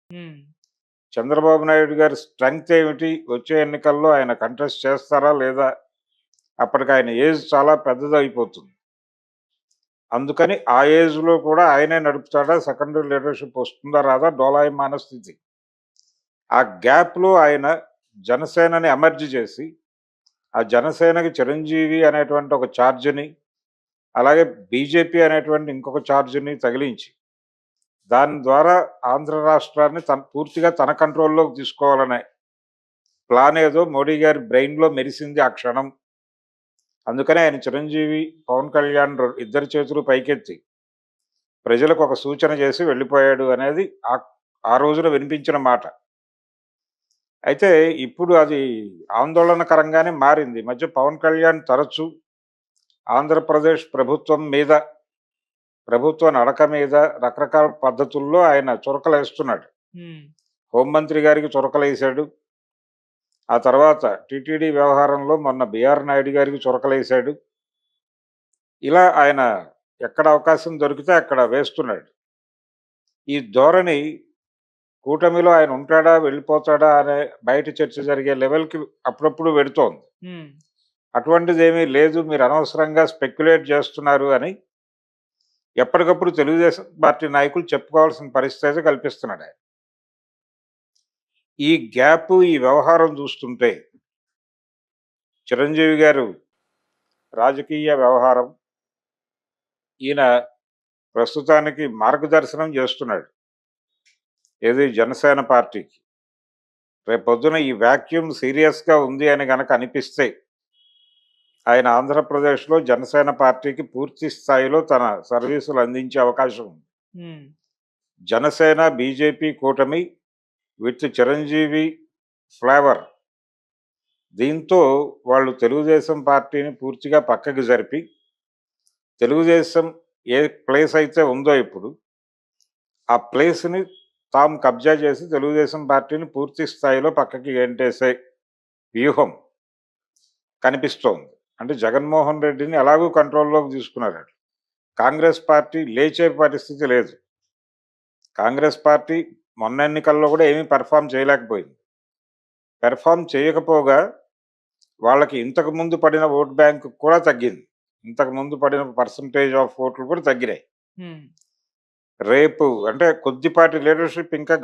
హ్మ్. చంద్రబాబు నాయుడు గారి స్ట్రెంగ్త్ ఏమిటి? వచ్చే ఎన్నికల్లో ఆయన కంటెస్ట్ చేస్తారా లేదా? అప్పటికి ఆయన ఏజ్ చాలా పెద్దదయిపోతుంది. అందుకని ఆ ఏజ్‌లో కూడా ఆయనే నడుపుతాడా? సెకండరీ లీడర్‌షిప్ వస్తుందా రాదా? డోలాయమాన స్థితి. ఆ గ్యాప్‌లో ఆయన జనసేనని ఎమర్జ్ చేసి, ఆ జనసేనకి చిరంజీవి అనేటువంటి ఒక చార్జ్‌ని, అలాగే బీజేపీ అనేటువంటి ఇంకొక చార్జ్‌ని తగిలించి, దాని ద్వారా ఆంధ్ర రాష్ట్రాన్ని పూర్తిగా తన కంట్రోల్‌లోకి తీసుకోవాలనే ప్లాన్ ఏదో మోడీ గారి బ్రెయిన్‌లో మెరిసింది ఆ క్షణం. అందుకనే ఆయన చిరంజీవి, పవన్ కళ్యాణ్ ఇద్దరి చేతులు పైకెత్తి ప్రజలకు ఒక సూచన చేసి వెళ్ళిపోయాడు అనేది ఆ రోజున వినిపించిన మాట. అయితే ఇప్పుడు అది ఆందోళనకరంగానే మారింది. ఈ మధ్య పవన్ కళ్యాణ్ తరచూ ఆంధ్రప్రదేశ్ ప్రభుత్వం మీద, ప్రభుత్వ నడక మీద రకరకాల పద్ధతుల్లో ఆయన చురకలేస్తున్నాడు. హ్మ్. హోంమంత్రి గారికి చురకలేశాడు. ఆ తర్వాత టీటీడీ వ్యవహారంలో మొన్న బీఆర్ నాయుడు గారికి చురకలేశాడు. ఇలా ఆయన ఎక్కడ అవకాశం దొరికితే అక్కడ వేస్తున్నాడు. ఈ ధోరణి కూటమిలో ఆయన ఉంటాడా? వెళ్ళిపోతాడా? అనే బయట చర్చ జరిగే లెవెల్‌కి అప్పుడప్పుడు వెడుతోంది. హ్మ్. అటువంటిదేమీ లేదు. మీరు అనవసరంగా స్పెక్యులేట్ చేస్తున్నారు అని ఎప్పటికప్పుడు తెలుగుదేశం పార్టీ నాయకులు చెప్పుకోవాల్సిన పరిస్థితి కల్పిస్తున్నాడాయన. ఈ గ్యాప్, ఈ వ్యవహారం చూస్తుంటే చిరంజీవి గారు రాజకీయ వ్యవహారం ఈయన ప్రస్తుతానికి మార్గదర్శనం చేస్తున్నాడు. ఏది జనసేన పార్టీకి. రేపొద్దున ఈ వాక్యూమ్ సీరియస్‌గా ఉంది అని గనక అనిపిస్తే, ఆయన ఆంధ్రప్రదేశ్‌లో జనసేన పార్టీకి పూర్తి స్థాయిలో తన సర్వీసులు అందించే అవకాశం ఉంది. హ్మ్. జనసేన, బీజేపీ కూటమి విత్ చిరంజీవి ఫ్లేవర్. దీంతో వాళ్ళు తెలుగుదేశం పార్టీని పూర్తిగా పక్కకి జరిపి, తెలుగుదేశం ఏ ప్లేస్ అయితే ఉందో ఇప్పుడు, ఆ ప్లేస్‌ని తాము కబ్జా చేసి తెలుగుదేశం పార్టీని పూర్తి స్థాయిలో పక్కకి గెంటేసే వ్యూహం కనిపిస్తోంది. అంటే జగన్మోహన్ రెడ్డిని ఎలాగూ కంట్రోల్‌లోకి తీసుకున్నారట. కాంగ్రెస్ పార్టీ లేచే పరిస్థితి లేదు. కాంగ్రెస్ పార్టీ మొన్న ఎన్నికల్లో కూడా ఏమీ పెర్ఫార్మ్ చేయలేకపోయింది. పెర్ఫార్మ్ చేయకపోగా వాళ్ళకి ఇంతకు ముందు పడిన ఓట్ బ్యాంక్ కూడా తగ్గింది. ఇంతకు ముందు పడిన పర్సెంటేజ్ ఆఫ్ ఓట్లు కూడా తగ్గినాయి. హ్మ్. రేపు అంటే కొద్దిపాటి లీడర్‌షిప్ ఇంకా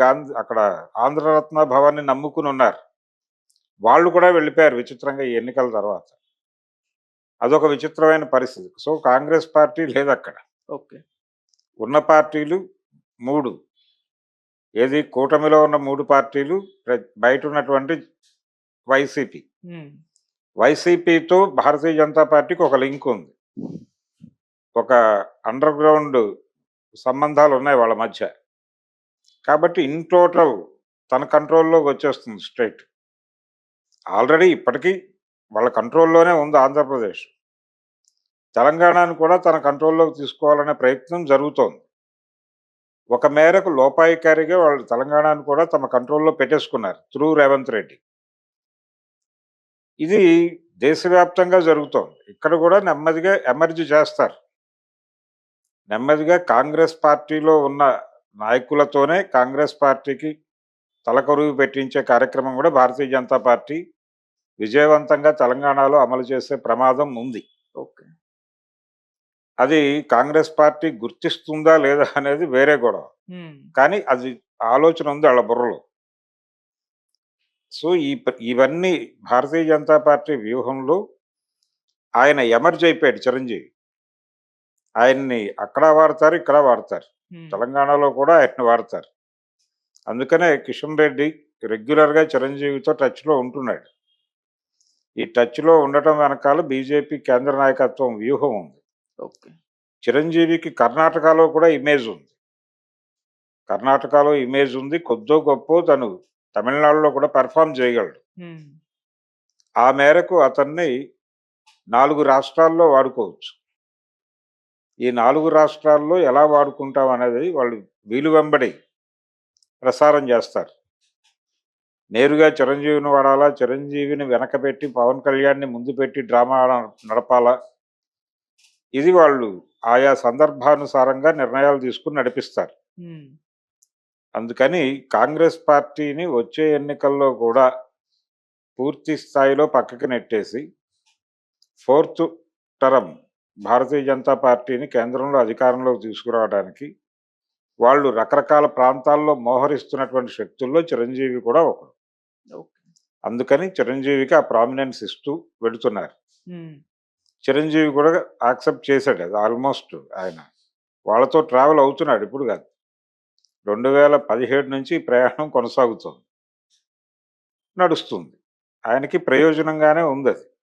అక్కడ ఆంధ్రరత్న భవన్‌ని నమ్ముకుని ఉన్నారు. వాళ్ళు కూడా వెళ్ళిపోయారు విచిత్రంగా ఈ ఎన్నికల తర్వాత. అదొక విచిత్రమైన పరిస్థితి. సో, కాంగ్రెస్ పార్టీ లేదక్కడ. ఓకే. ఉన్న పార్టీలు 3. ఏది కూటమిలో ఉన్న 3 పార్టీలు బయటున్నటువంటి వైసీపీ. హ్మ్. వైసీపీతో భారతీయ జనతా పార్టీకి ఒక లింక్ ఉంది. ఒక అండర్ గ్రౌండ్ సంబంధాలున్నాయి వాళ్ళ మధ్య. కాబట్టి ఇన్ టోటల్ తన కంట్రోల్‌లోకి వచ్చేస్తుంది స్ట్రెయిట్. ఆల్రెడీ ఇప్పటికీ వాళ్ళ కంట్రోల్‌లోనే ఉంది ఆంధ్రప్రదేశ్. తెలంగాణను కూడా తన కంట్రోల్‌లోకి తీసుకోవాలనే ప్రయత్నం జరుగుతోంది. ఒక మేరకు లోపాయికారిగా వాళ్ళు తెలంగాణను కూడా తమ కంట్రోల్‌లో పెట్టేసుకున్నారు త్రూ రేవంత్ రెడ్డి. ఇది దేశవ్యాప్తంగా జరుగుతోంది. ఇక్కడ కూడా నెమ్మదిగా ఎమర్జ్ చేస్తారు. నెమ్మదిగా కాంగ్రెస్ పార్టీలో ఉన్న నాయకులతోనే కాంగ్రెస్ పార్టీకి తలకొరువు పెట్టించే కార్యక్రమం కూడా భారతీయ జనతా పార్టీ విజయవంతంగా తెలంగాణలో అమలు చేసే ప్రమాదం ఉంది. ఓకే. అది కాంగ్రెస్ పార్టీ గుర్తిస్తుందా లేదా అనేది వేరే గొడవ. హ్మ్. కానీ అది ఆలోచన ఉంది వాళ్ళ బుర్రలో. సో, ఇవన్నీ భారతీయ జనతా పార్టీ వ్యూహంలో ఆయన ఎమర్జ్ అయిపోయాడు చిరంజీవి. ఆయన్ని అక్కడ వాడతారు, ఇక్కడ వాడతారు. హ్మ్. తెలంగాణలో కూడా ఆయన్ని వాడతారు. అందుకనే కిషన్ రెడ్డి రెగ్యులర్‌గా చిరంజీవితో టచ్‌లో ఉంటున్నాడు. ఈ టచ్‌లో ఉండటం వెనకాల బీజేపీ కేంద్ర నాయకత్వం వ్యూహం ఉంది. ఓకే. చిరంజీవికి కర్ణాటకలో కూడా ఇమేజ్ ఉంది. కర్ణాటకలో ఇమేజ్ ఉంది. కొద్దో గొప్పో తను తమిళనాడులో కూడా పెర్ఫార్మ్ చేయగలడు. హ్మ్. ఆ మేరకు అతన్ని 4 రాష్ట్రాల్లో వాడుకోవచ్చు. ఈ 4 రాష్ట్రాల్లో ఎలా వాడుకుంటాం అనేది వాళ్ళు వీలు వెంబడి ప్రసారం చేస్తారు. నేరుగా చిరంజీవిని వాడాలా? చిరంజీవిని వెనకబెట్టి పవన్ కళ్యాణ్‌ని ముందు పెట్టి డ్రామా నడపాలా? ఇది వాళ్ళు ఆయా సందర్భానుసారంగా నిర్ణయాలు తీసుకొని నడిపిస్తారు. హ్మ్. అందుకని కాంగ్రెస్ పార్టీని వచ్చే ఎన్నికల్లో కూడా పూర్తి స్థాయిలో పక్కకి నెట్టేసి ఫోర్త్ టర్మ్ భారతీయ జనతా పార్టీని కేంద్రంలో అధికారంలోకి తీసుకురావడానికి వాళ్ళు రకరకాల ప్రాంతాల్లో మోహరిస్తున్నటువంటి శక్తుల్లో చిరంజీవి కూడా ఒకడు. ఓకే. అందుకని చిరంజీవికి ఆ ప్రామినెన్స్ ఇస్తూ వెళుతున్నారు. హ్మ్. చిరంజీవి కూడా యాక్సెప్ట్ చేశాడు అది ఆల్మోస్ట్ ఆయన. వాళ్ళతో ట్రావెల్ అవుతున్నాడు ఇప్పుడు కాదు. 2017 నుంచి ఈ ప్రయాణం కొనసాగుతోంది. నడుస్తుంది. ఆయనకి ప్రయోజనంగానే ఉందది.